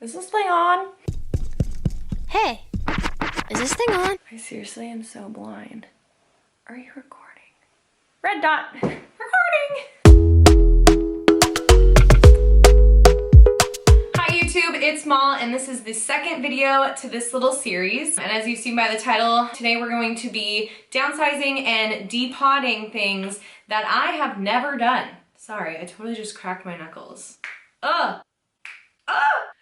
Is this thing on? Hey, is this thing on? I seriously am so blind. Are you recording? Red dot. Recording! Hi YouTube, it's Moll, and this is the second video to this little series. And as you've seen by the title, today we're going to be downsizing and depotting things that I have never done. Sorry, I totally just cracked my knuckles. Ugh!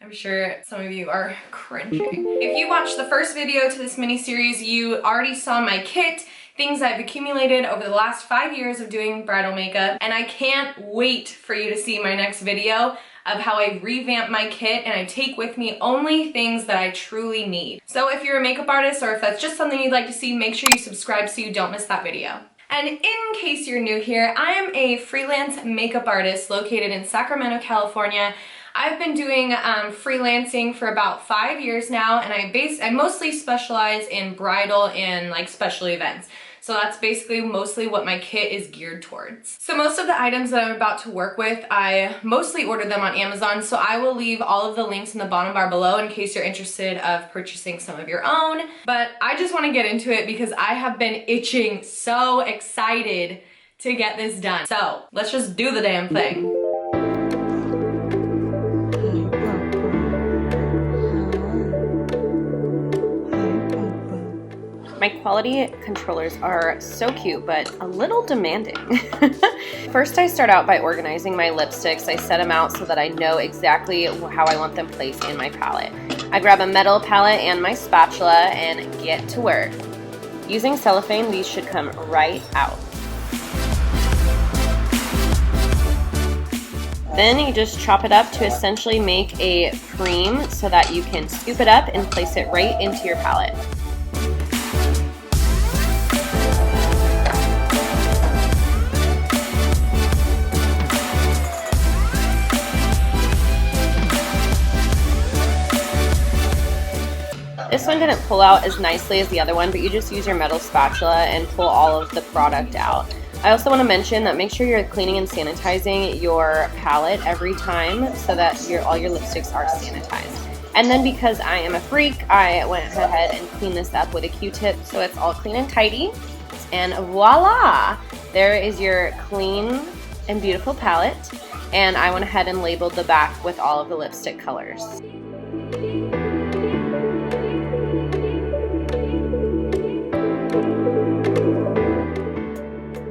I'm sure some of you are cringing. If you watched the first video to this mini-series, you already saw my kit, things I've accumulated over the last 5 years of doing bridal makeup, and I can't wait for you to see my next video of how I revamp my kit and I take with me only things that I truly need. So if you're a makeup artist or if that's just something you'd like to see, make sure you subscribe so you don't miss that video. And in case you're new here, I am a freelance makeup artist located in Sacramento, California. I've been doing freelancing for about 5 years now, and I mostly specialize in bridal and like special events. So that's basically mostly what my kit is geared towards. So most of the items that I'm about to work with, I mostly ordered them on Amazon, so I will leave all of the links in the bottom bar below in case you're interested of purchasing some of your own. But I just want to get into it because I have been itching, so excited to get this done. So let's just do the damn thing. My quality controllers are so cute, but a little demanding. First, I start out by organizing my lipsticks. I set them out so that I know exactly how I want them placed in my palette. I grab a metal palette and my spatula and get to work. Using cellophane, these should come right out. Then you just chop it up to essentially make a cream so that you can scoop it up and place it right into your palette. This one didn't pull out as nicely as the other one, but you just use your metal spatula and pull all of the product out. I also want to mention that make sure you're cleaning and sanitizing your palette every time so that all your lipsticks are sanitized. And then because I am a freak, I went ahead and cleaned this up with a Q-tip so it's all clean and tidy. And voila! There is your clean and beautiful palette. And I went ahead and labeled the back with all of the lipstick colors.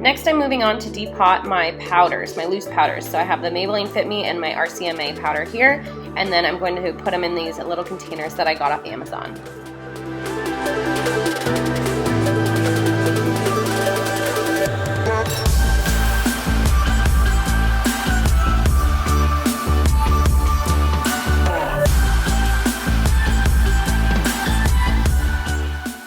Next, I'm moving on to depot my powders, my loose powders. So I have the Maybelline Fit Me and my RCMA powder here, and then I'm going to put them in these little containers that I got off Amazon.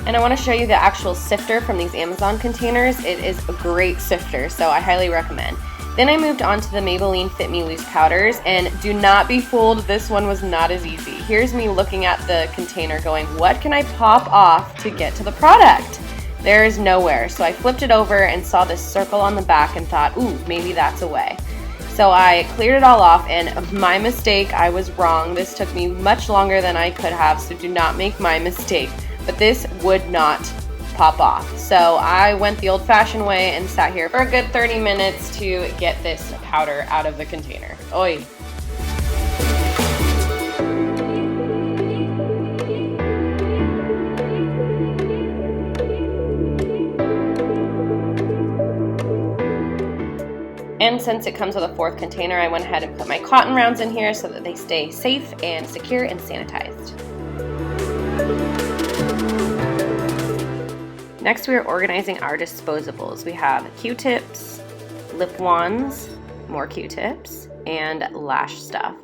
And I want to show you the actual sifter from these Amazon containers. It is a great sifter, so I highly recommend. Then I moved on to the Maybelline Fit Me Loose Powders, and do not be fooled, this one was not as easy. Here's me looking at the container going, what can I pop off to get to the product? There is nowhere, so I flipped it over and saw this circle on the back and thought, ooh, maybe that's a way. So I cleared it all off, and my mistake, I was wrong. This took me much longer than I could have, so do not make my mistake. But this would not pop off. So I went the old-fashioned way and sat here for a good 30 minutes to get this powder out of the container. Oi. And since it comes with a fourth container, I went ahead and put my cotton rounds in here so that they stay safe and secure and sanitized. Next, we are organizing our disposables. We have Q-tips, lip wands, more Q-tips, and lash stuff.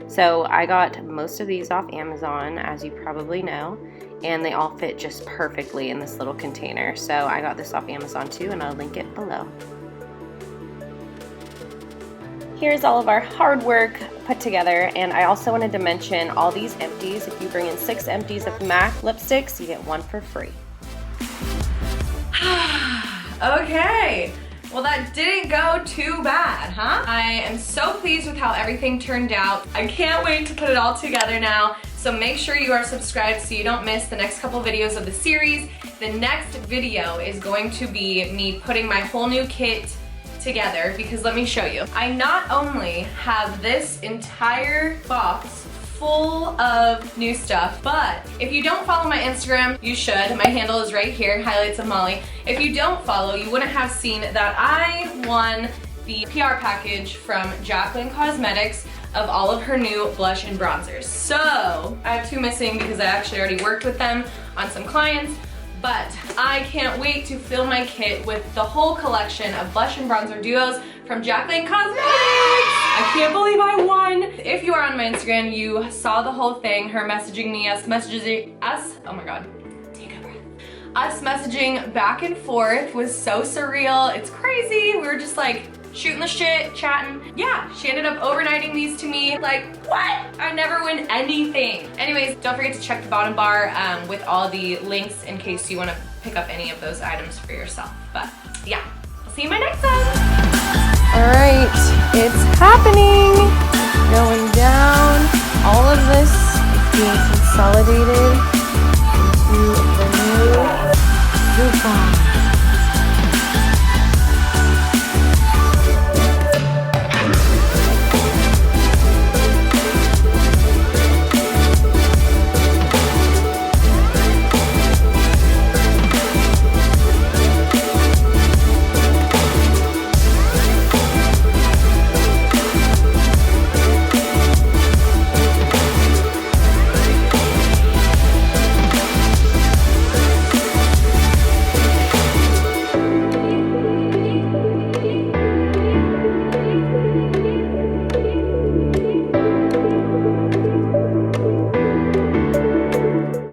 So I got most of these off Amazon, as you probably know, and they all fit just perfectly in this little container. So I got this off Amazon too, and I'll link it below. Here's all of our hard work put together, and I also wanted to mention all these empties. If you bring in 6 empties of MAC lipsticks, you get 1 for free. Okay, Well, that didn't go too bad, huh? I am so pleased with how everything turned out. I can't wait to put it all together now. So make sure you are subscribed so you don't miss the next couple videos of the series. The next video is going to be me putting my whole new kit together, because let me show you. I not only have this entire box full of new stuff, but if you don't follow my Instagram, you should. My handle is right here, Highlights of Molly. If you don't follow, you wouldn't have seen that I won the PR package from Jacqueline Cosmetics of all of her new blush and bronzers. So I have 2 missing because I actually already worked with them on some clients, but I can't wait to fill my kit with the whole collection of blush and bronzer duos from Jacqueline Cosmetics. I can't believe I won. If you are on my Instagram, you saw the whole thing, her messaging me, us, oh my God, take a breath. Us messaging back and forth was so surreal. It's crazy. We were just like shooting the shit, chatting. Yeah, she ended up overnighting these to me. Like, what? I never win anything. Anyways, don't forget to check the bottom bar with all the links in case you want to pick up any of those items for yourself. But yeah, I'll see you in my next one. All right, it's happening. It's going down. All of this is being consolidated